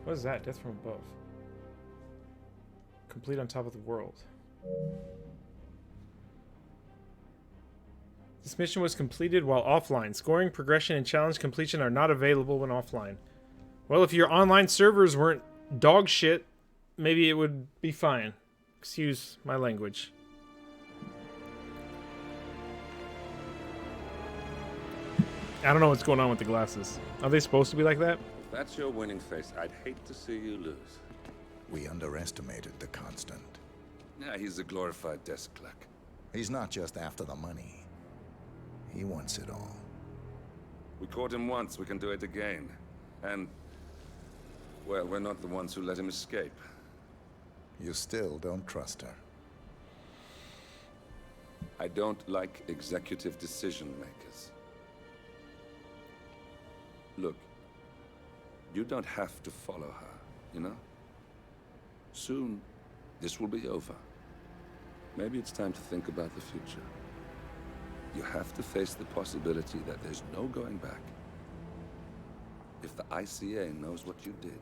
What is that? Death from above. Complete on top of the world. This mission was completed while offline. Scoring, progression, and challenge completion are not available when offline. Well, if your online servers weren't dog shit, maybe it would be fine. Excuse my language. I don't know what's going on with the glasses. Are they supposed to be like that? If that's your winning face, I'd hate to see you lose. We underestimated the Constant. Yeah, he's a glorified desk clerk. He's not just after the money. He wants it all. We caught him once, we can do it again. And, well, we're not the ones who let him escape. You still don't trust her. I don't like executive decision makers. Look, you don't have to follow her, you know? Soon, this will be over. Maybe it's time to think about the future. You have to face the possibility that there's no going back. If the ICA knows what you did.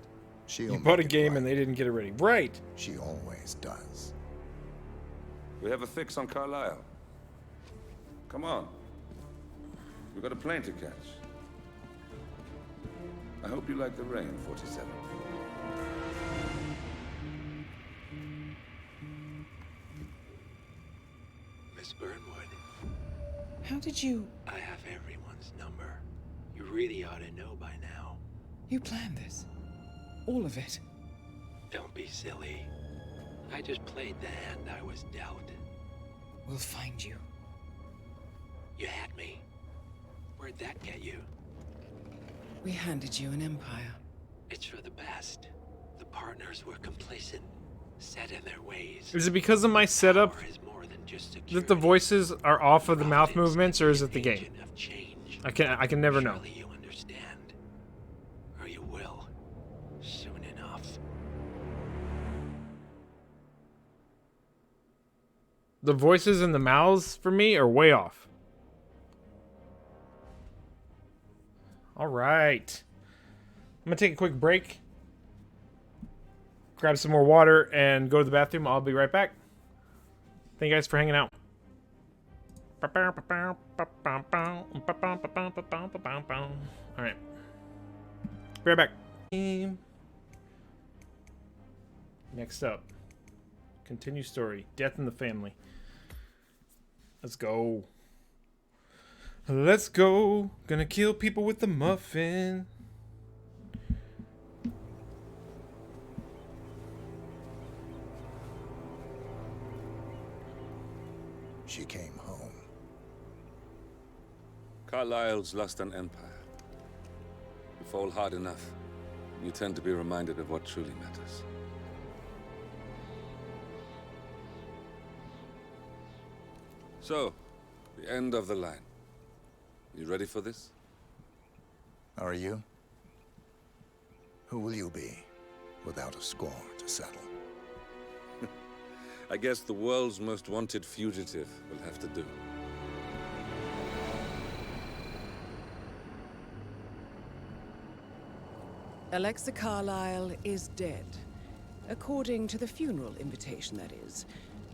You bought a game and they didn't get it ready. Right! She always does. We have a fix on Carlisle. Come on. We've got a plane to catch. I hope you like the rain, 47. Miss Burnwood. How did you... I have everyone's number. You really ought to know by now. You planned this? All of it? Don't be silly. I just played the hand I was dealt. We'll find you. You had me. Where'd that get you? We handed you an empire. It's for the best. The partners were complacent, set in their ways. Is it because of my setup that the voices are off of the mouth movements, or is it the game? I can never know. Surely you understand. Or you will. Soon enough. The voices and the mouths for me are way off. Alright. I'm gonna take a quick break. Grab some more water and go to the bathroom. I'll be right back. Thank you guys for hanging out. Alright. Be right back. Next up. Continue story. Death in the family. Let's go. Let's go. Gonna kill people with the muffin. She came home. Carlisle's lost an empire. You fall hard enough, you tend to be reminded of what truly matters. So, the end of the line. You ready for this? Are you? Who will you be without a score to settle? I guess the world's most wanted fugitive will have to do. Alexa Carlisle is dead. According to the funeral invitation, that is.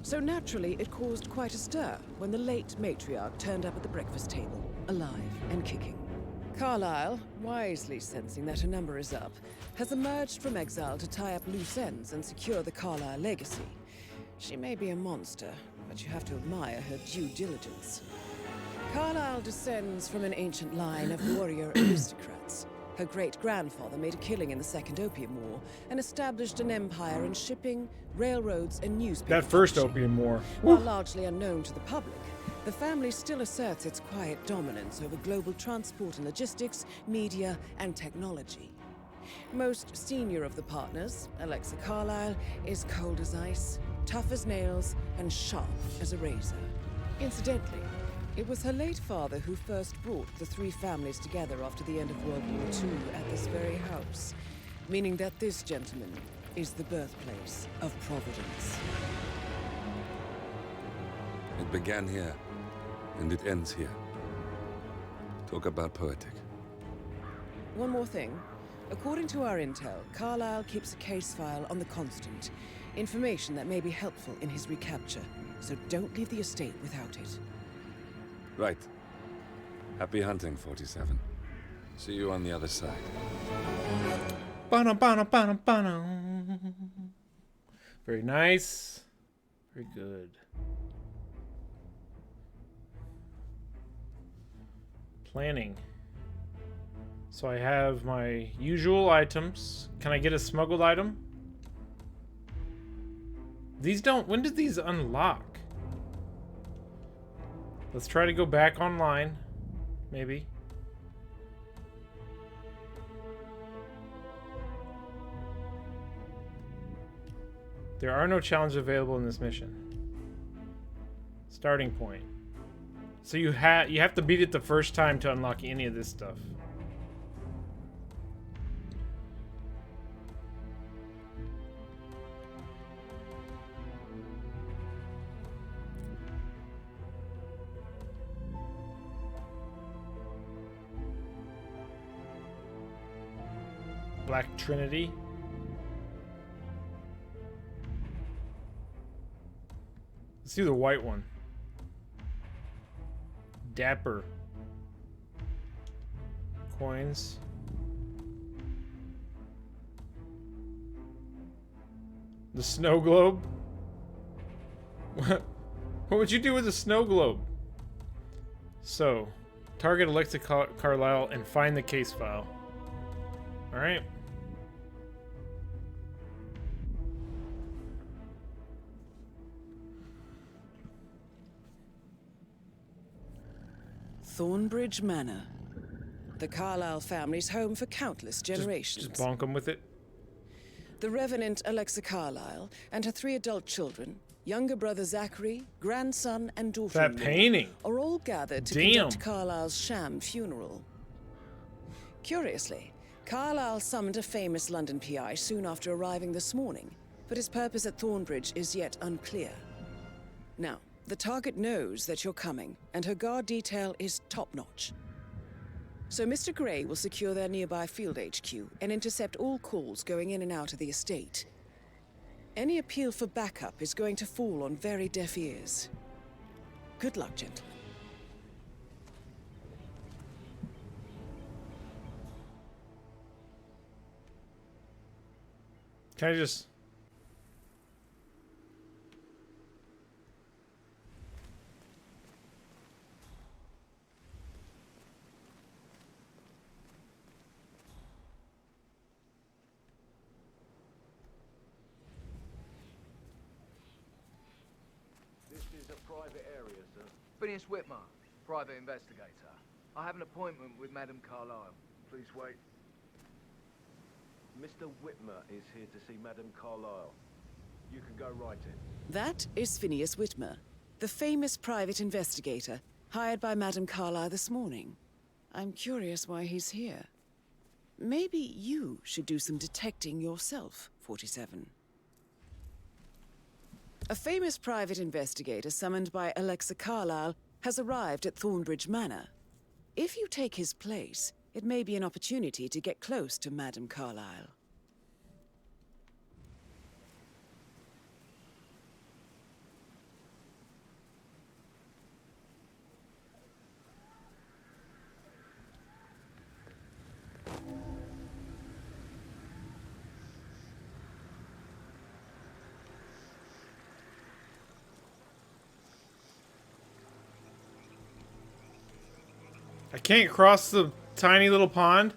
So naturally, it caused quite a stir when the late matriarch turned up at the breakfast table, alive and kicking. Carlisle, wisely sensing that her number is up, has emerged from exile to tie up loose ends and secure the Carlisle legacy. She may be a monster, but you have to admire her due diligence. Carlisle descends from an ancient line of warrior aristocrats. Her great-grandfather made a killing in the Second Opium War and established an empire in shipping, railroads, and newspaper That first publishing. Opium War. While largely unknown to the public, the family still asserts its quiet dominance over global transport and logistics, media, and technology. Most senior of the partners, Alexa Carlisle, is cold as ice, tough as nails, and sharp as a razor. Incidentally, it was her late father who first brought the three families together after the end of World War II at this very house, meaning that this gentleman is the birthplace of Providence. It began here, and it ends here. Talk about poetic. One more thing. According to our intel, Carlyle keeps a case file on the Constant. Information that may be helpful in his recapture. So don't leave the estate without it. Right. Happy hunting, 47. See you on the other side. Ba-dum, ba-dum, ba-dum, ba-dum. Very nice. Very good. Planning. So I have my usual items. Can I get a smuggled item? These don't... When did these unlock? Let's try to go back online. Maybe. There are no challenges available in this mission. Starting point. So you have to beat it the first time to unlock any of this stuff. Black Trinity. Let's do the white one. Dapper. Coins. The snow globe. What would you do with a snow globe? So, target Alexa Carlyle and find the case file. Alright. Thornbridge Manor. The Carlyle family's home for countless generations. Just bonk them with it. The Revenant Alexa Carlyle and her 3 adult children, younger brother Zachary, grandson, and daughter-in-law, That painting. are all gathered to Damn. conduct Carlyle's sham funeral. Curiously, Carlyle summoned a famous London PI soon after arriving this morning, but his purpose at Thornbridge is yet unclear. Now, the target knows that you're coming, and her guard detail is top-notch. So Mr. Gray will secure their nearby field HQ and intercept all calls going in and out of the estate. Any appeal for backup is going to fall on very deaf ears. Good luck, gentlemen. Can I just... Private area, sir. Phineas Whitmer, private investigator. I have an appointment with Madame Carlyle. Please wait. Mr. Whitmer is here to see Madame Carlyle. You can go right in. That is Phineas Whitmer, the famous private investigator hired by Madame Carlyle this morning. I'm curious why he's here. Maybe you should do some detecting yourself, 47. A famous private investigator summoned by Alexa Carlyle has arrived at Thornbridge Manor. If you take his place, it may be an opportunity to get close to Madame Carlyle. I can't cross the tiny little pond.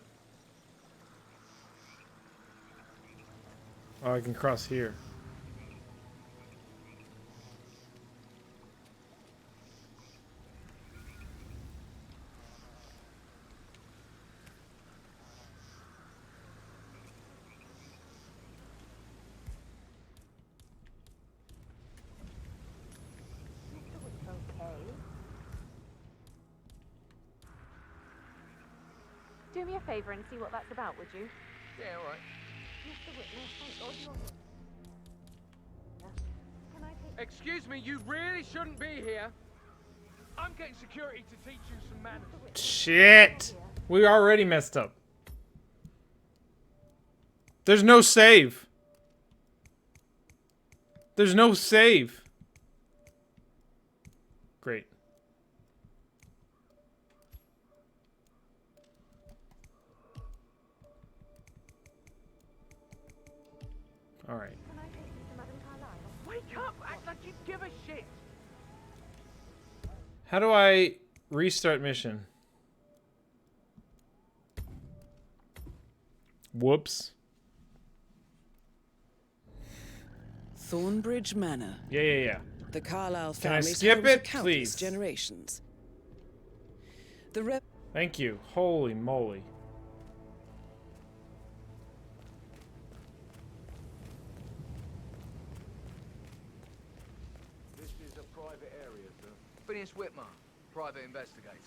Oh, I can cross here. Do me a favour and see what that's about, would you? Yeah, all right. Mr. Whitmer, thank God you're here. Can I take... Excuse me, you really shouldn't be here. I'm getting security to teach you some manners. Shit! We already messed up. There's no save. There's no save. Great. All right. Can I take you to Madame Carlyle? Wake up! Act like you give a shit! How do I restart mission? Whoops. Thornbridge Manor. Yeah. The Carlyle Can I family's skip home for it, countless please? generations. The Thank you. Holy moly. This is a private area, sir. Phineas Whitmer, private investigator.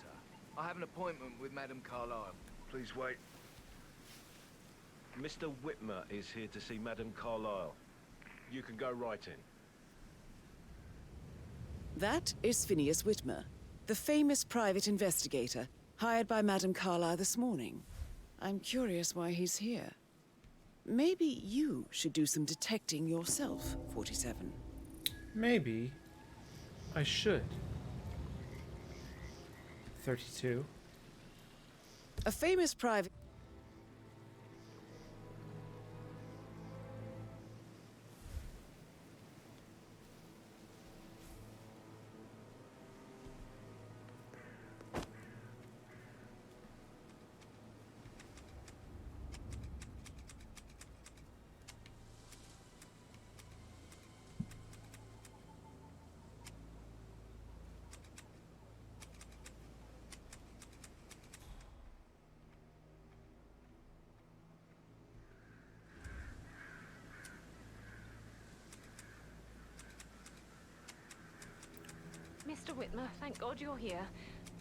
I have an appointment with Madame Carlyle. Please wait. Mr. Whitmer is here to see Madame Carlyle. You can go right in. That is Phineas Whitmer, the famous private investigator hired by Madame Carlyle this morning. I'm curious why he's here. Maybe you should do some detecting yourself, 47. Maybe I should. 32. A famous private... Mr. Whitmer, thank God you're here.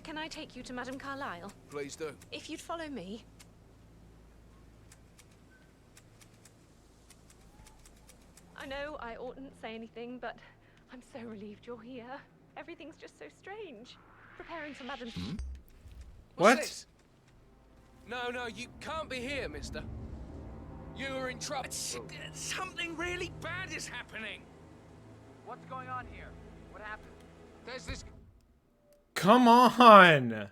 Can I take you to Madame Carlyle? Please do. If you'd follow me. I know I oughtn't say anything, but I'm so relieved you're here. Everything's just so strange. Preparing for Madame's... What? What's this? No, you can't be here, mister. You are in trouble. Something really bad is happening. What's going on here? What happened? There's this... Come on!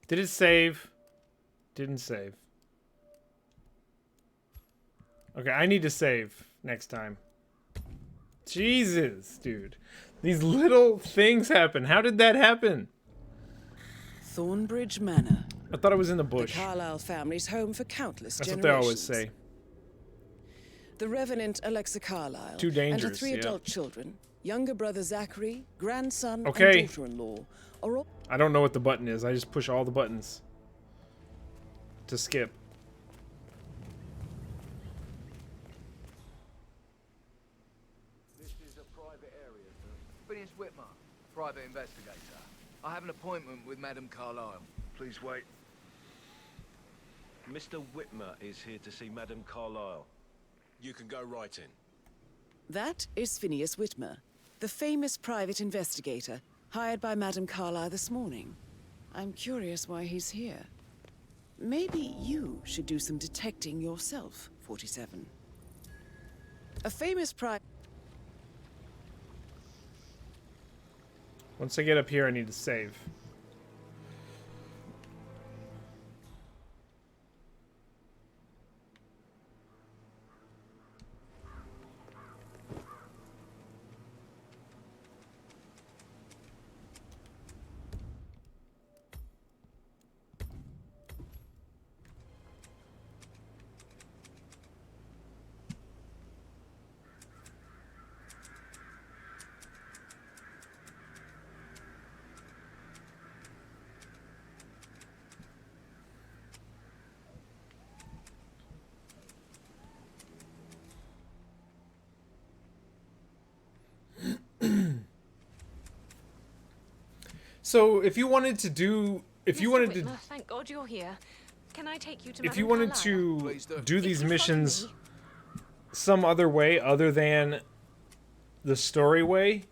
Did it save? Didn't save. Okay, I need to save next time. Jesus, dude. These little things happen. How did that happen? Thornbridge Manor. I thought it was in the bush. The Carlyle family's home for countless That's what generations. they always say. The Reverend Alexa Carlyle Too dangerous, and her 3 yeah. adult children, younger brother Zachary, grandson, Okay. and daughter-in-law, are all... I don't know what the button is. I just push all the buttons to skip. This is a private area, sir. Phineas Whitmer, private investigator. I have an appointment with Madame Carlyle. Please wait. Mr. Whitmer is here to see Madame Carlyle. You can go right in. That is Phineas Whitmer, the famous private investigator hired by Madame Carlyle this morning. I'm curious why he's here. Maybe you should do some detecting yourself, 47. A famous private... Once I get up here, I need to save. So if you wanted to do, if you Mr. wanted Whitmer, to, thank God you're here. Can I take you to if you Madame wanted Carlyle? to Please do. do If these you'd follow missions me. some other way other than the story way,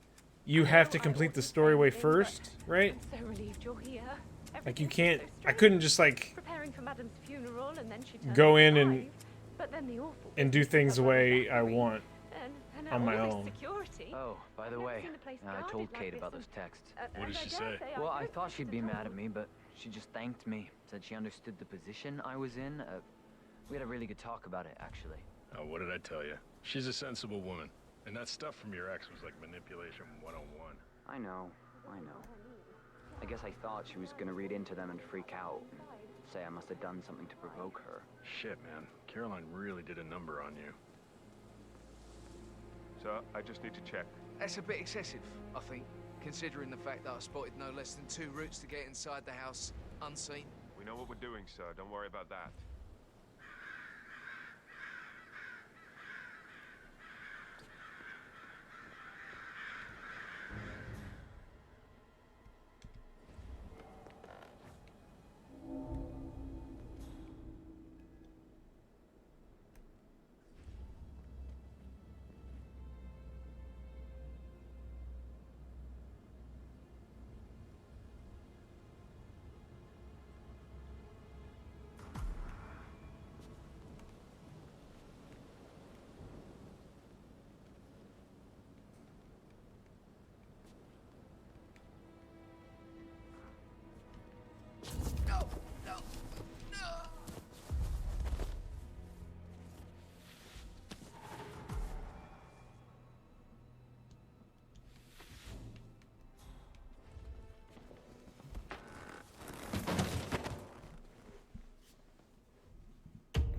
you have to complete the story way first, right? I'm so relieved you're here. Like you Everything's can't, so I strange. couldn't just like Preparing for Madame's funeral and then she turned go up in alive. and But then the awful and do things the way I want and on my all this own. Security. Oh, by the Never way, seen the place I guarded told like Kate this, about and- those texts. What did she say? Well, I thought she'd be mad at me, but she just thanked me. Said she understood the position I was in. We had a really good talk about it, actually. Oh, what did I tell you? She's a sensible woman. And that stuff from your ex was like manipulation 101. I know. I guess I thought she was gonna read into them and freak out. And say I must have done something to provoke her. Shit, man. Caroline really did a number on you. Sir, I just need to check. That's a bit excessive, I think, considering the fact that I spotted no less than 2 routes to get inside the house unseen. We know what we're doing, sir. Don't worry about that.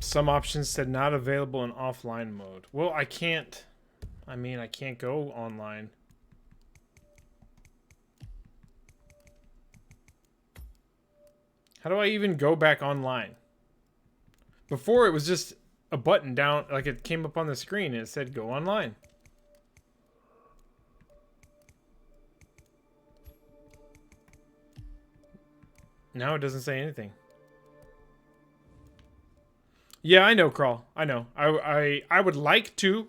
Some options said not available in offline mode. Well, I can't. I mean, I can't go online. How do I even go back online? Before it was just a button down, like it came up on the screen and it said go online. Now it doesn't say anything. Yeah, I know, Crawl. I know. I would like to,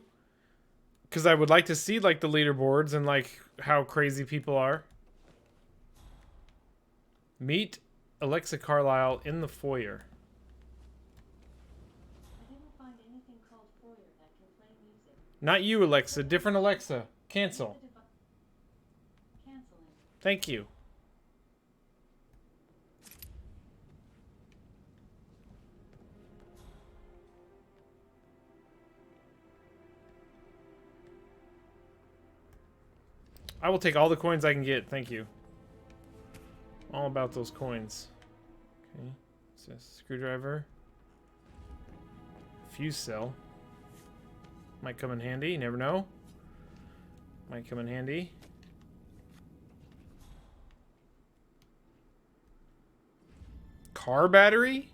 because I would like to see like the leaderboards and like how crazy people are. Meet Alexa Carlisle in the foyer. I didn't find anything called foyer that can play music. Not you, Alexa. Different Alexa. Cancel. Canceling. Thank you. I will take all the coins I can get. Thank you. All about those coins. Okay. So screwdriver. Fuse cell. Might come in handy. You never know. Might come in handy. Car battery?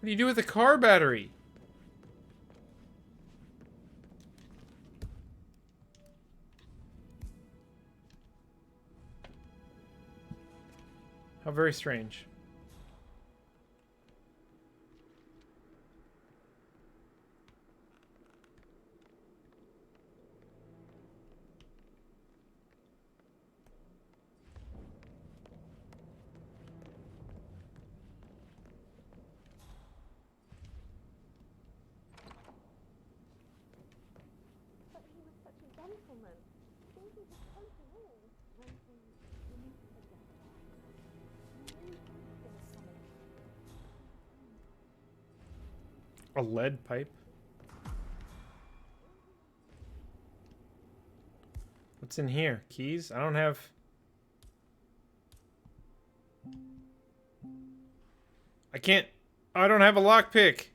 What do you do with a car battery? How very strange. But he was such a gentleman. Thinking his coat and all. One thing you need to forget about. You knew he was gonna come in. A lead pipe. What's in here? Keys? I don't have... I can't... I don't have a lockpick.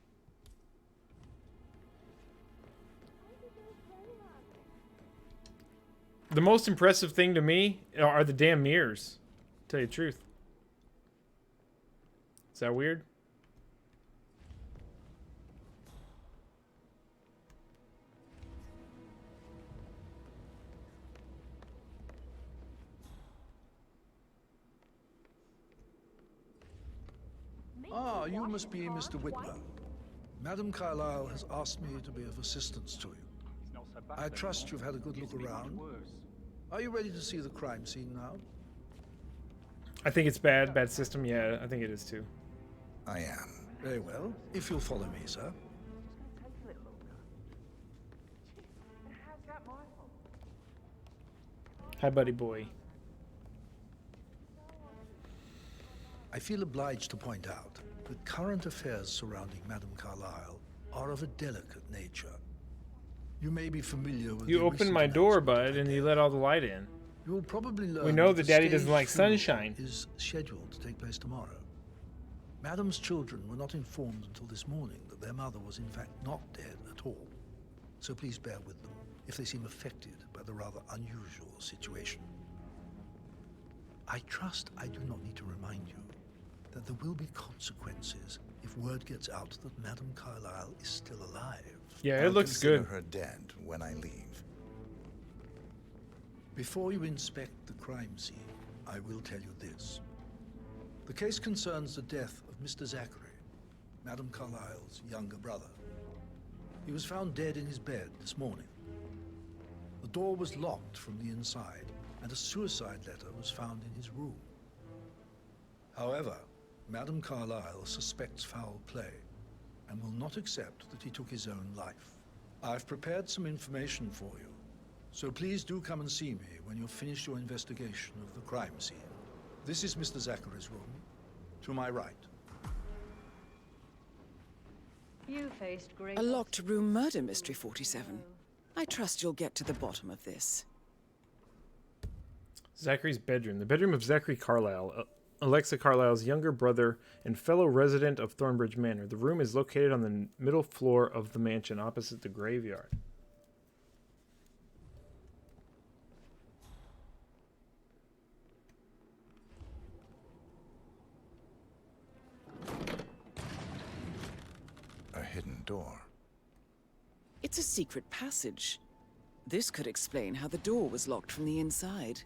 The most impressive thing to me are the damn mirrors. To tell you the truth. Is that weird? Ah, you must be Mr. Whitmer. Madam Carlyle has asked me to be of assistance to you. I trust you've had a good look around. Are you ready to see the crime scene now? I think it's bad. Bad system. Yeah, I think it is too. I am. Very well. If you'll follow me, sir. Hi, buddy boy. I feel obliged to point out that current affairs surrounding Madame Carlyle are of a delicate nature. You may be familiar with You the opened recent my door, announcement bud, and you let all the light in. You will probably learn We know that that the Daddy doesn't staged like funeral sunshine. is scheduled to take place tomorrow. Madame's children were not informed until this morning that their mother was in fact not dead at all. So please bear with them if they seem affected by the rather unusual situation. I trust I do not need to remind you that there will be consequences if word gets out that Madame Carlyle is still alive. Yeah, it I'll looks consider good. her dead when I leave. Before you inspect the crime scene, I will tell you this. The case concerns the death of Mr. Zachary, Madame Carlyle's younger brother. He was found dead in his bed this morning. The door was locked from the inside, and a suicide letter was found in his room. However, Madame Carlyle suspects foul play and will not accept that he took his own life. I've prepared some information for you, so please do come and see me when you've finished your investigation of the crime scene. This is Mr. Zachary's room, to my right. You faced great A locked room murder mystery, 47. I trust you'll get to the bottom of this. Zachary's bedroom. The bedroom of Zachary Carlyle, Alexa Carlyle's younger brother and fellow resident of Thornbridge Manor. The room is located on the middle floor of the mansion opposite the graveyard. A hidden door. It's a secret passage. This could explain how the door was locked from the inside.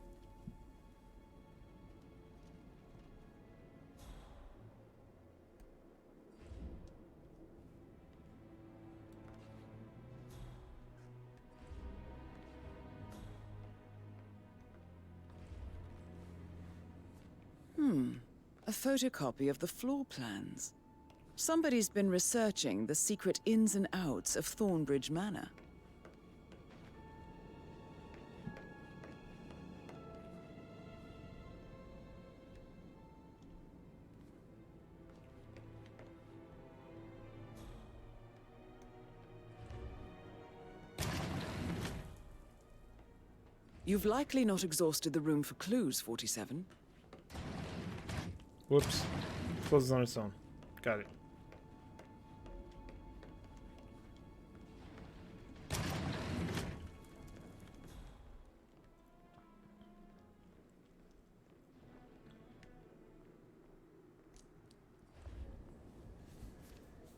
A photocopy of the floor plans. Somebody's been researching the secret ins and outs of Thornbridge Manor. You've likely not exhausted the room for clues, 47. Whoops. Closes on its own. Got it.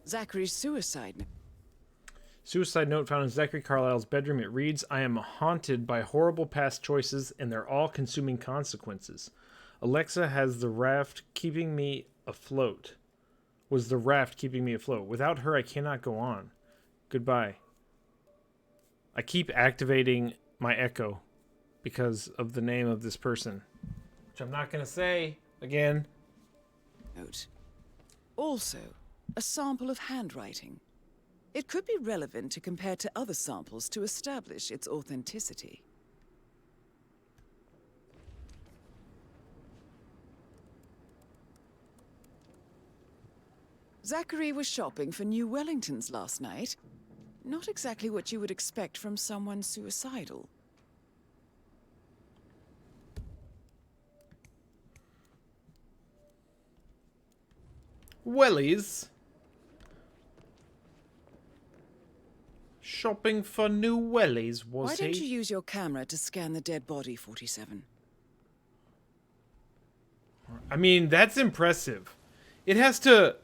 Zachary's suicide. Suicide note found in Zachary Carlyle's bedroom. It reads, I am haunted by horrible past choices and their all-consuming consequences. Alexa has the raft keeping me afloat. Was the raft keeping me afloat? Without her, I cannot go on. Goodbye. I keep activating my echo because of the name of this person, which I'm not going to say again. Note. Also, a sample of handwriting. It could be relevant to compare to other samples to establish its authenticity. Zachary was shopping for new Wellingtons last night. Not exactly what you would expect from someone suicidal. Wellies. Shopping for new wellies, was Why he? don't you use your camera to scan the dead body, 47? I mean, that's impressive. It has to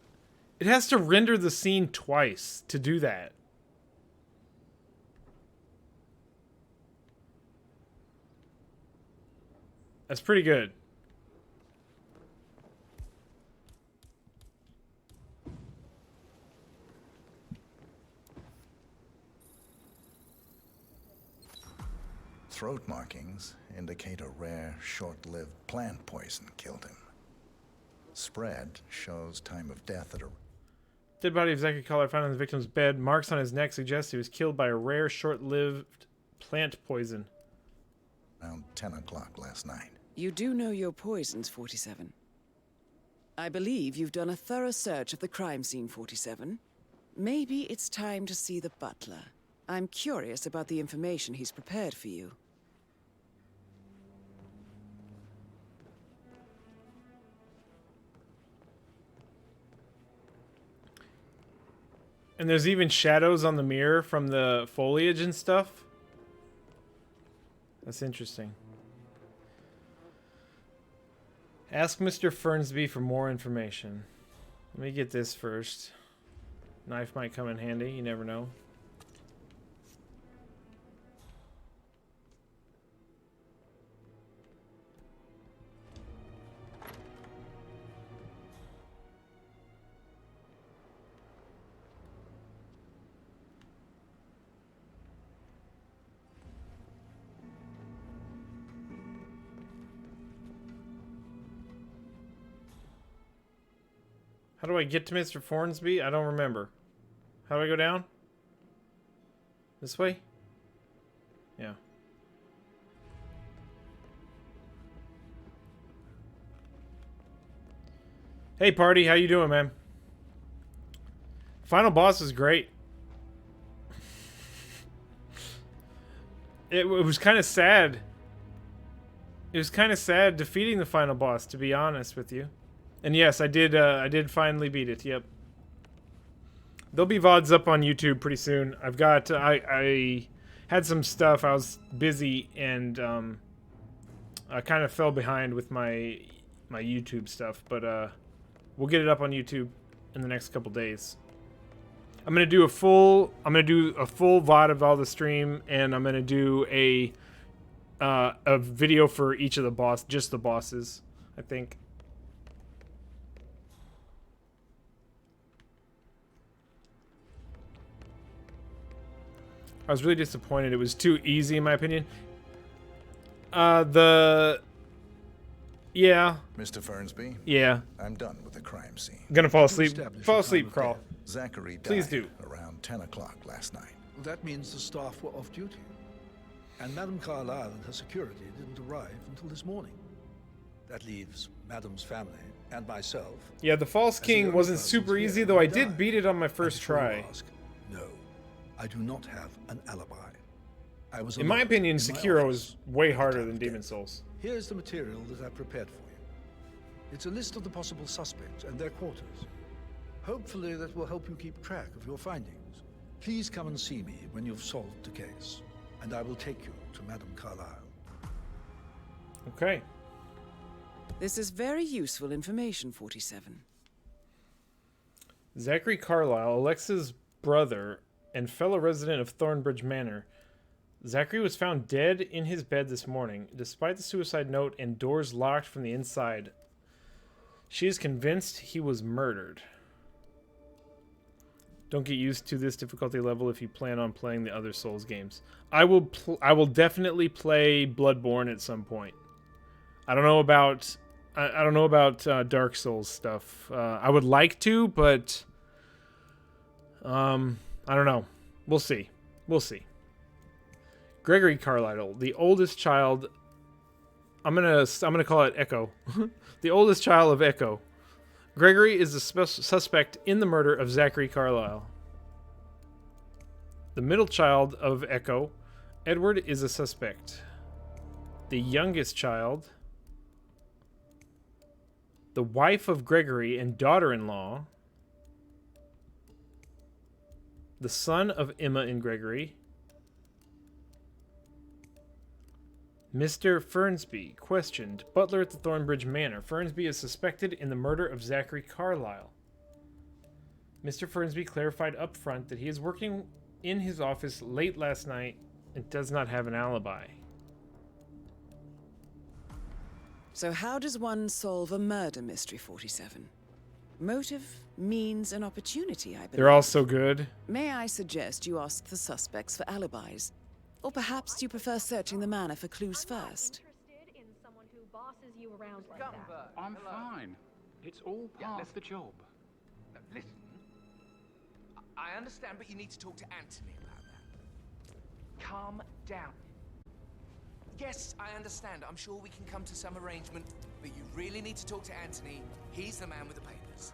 render the scene twice to do that. That's pretty good. Throat markings indicate a rare, short-lived plant poison killed him. spread shows time of death at a... Dead body of Zachary Carlisle found on the victim's bed. Marks on his neck suggest he was killed by a rare, short-lived plant poison. Around 10 o'clock last night. You do know your poisons, 47. I believe you've done a thorough search of the crime scene, 47. Maybe it's time to see the butler. I'm curious about the information he's prepared for you. And there's even shadows on the mirror from the foliage and stuff. That's interesting. Ask Mr. Fernsby for more information. Let me get this first. Knife might come in handy, you never know. How do I get to Mr. Hornsby? I don't remember. How do I go down? This way? Yeah. Hey, party. How you doing, man? Final boss is great. It was kind of sad. It was kind of sad defeating the final boss, to be honest with you. And yes, I did finally beat it. Yep. There'll be VODs up on YouTube pretty soon. I've got I had some stuff. I was busy and I kind of fell behind with my YouTube stuff, but we'll get it up on YouTube in the next couple days. I'm gonna do a full VOD of all the stream, and I'm gonna do a video for each of the just the bosses, I think. I was really disappointed. It was too easy, in my opinion. Yeah. Mr. Fernsby? Yeah. I'm done with the crime scene. I'm gonna fall asleep. Fall asleep, Crawl. Zachary died Please do. around 10 o'clock last night. Well, that means the staff were off duty. And Madame Carlisle and her security didn't arrive until this morning. That leaves Madame's family and myself. Yeah, the False King wasn't super easy, though I did beat it on my first try. No, I do not have an alibi. I was in my opinion, in my Sekiro office. is way harder than Demon Souls. Here's the material that I prepared for you. It's a list of the possible suspects and their quarters. Hopefully that will help you keep track of your findings. Please come and see me when you've solved the case, and I will take you to Madame Carlisle. Okay. This is very useful information, 47. Zachary Carlisle, Alexa's brother and fellow resident of Thornbridge Manor. Zachary was found dead in his bed this morning, despite the suicide note and doors locked from the inside. She is convinced he was murdered. Don't get used to this difficulty level if you plan on playing the other Souls games. I will definitely play Bloodborne at some point. I don't know about Dark Souls stuff. I would like to, but I don't know. We'll see. We'll see. Gregory Carlisle, the oldest child. I'm gonna call it Echo. The oldest child of Echo. Gregory is the suspect in the murder of Zachary Carlisle. The middle child of Echo, Edward, is a suspect. The youngest child, the wife of Gregory and daughter-in-law, the son of Emma and Gregory, Mr. Fernsby, questioned, butler at the Thornbridge Manor. Fernsby is suspected in the murder of Zachary Carlisle. Mr. Fernsby clarified up front that he is working in his office late last night and does not have an alibi. So how does one solve a murder mystery, 47? Motive, means, and opportunity, I believe. They're all so good. May I suggest you ask the suspects for alibis? Or perhaps you prefer searching the manor for clues first? Interested in someone who bosses you around like that. I'm fine. It's all part of the job. No, listen. I understand, but you need to talk to Anthony about that. Calm down. Yes, I understand. I'm sure we can come to some arrangement, but you really need to talk to Anthony. He's the man with the papers.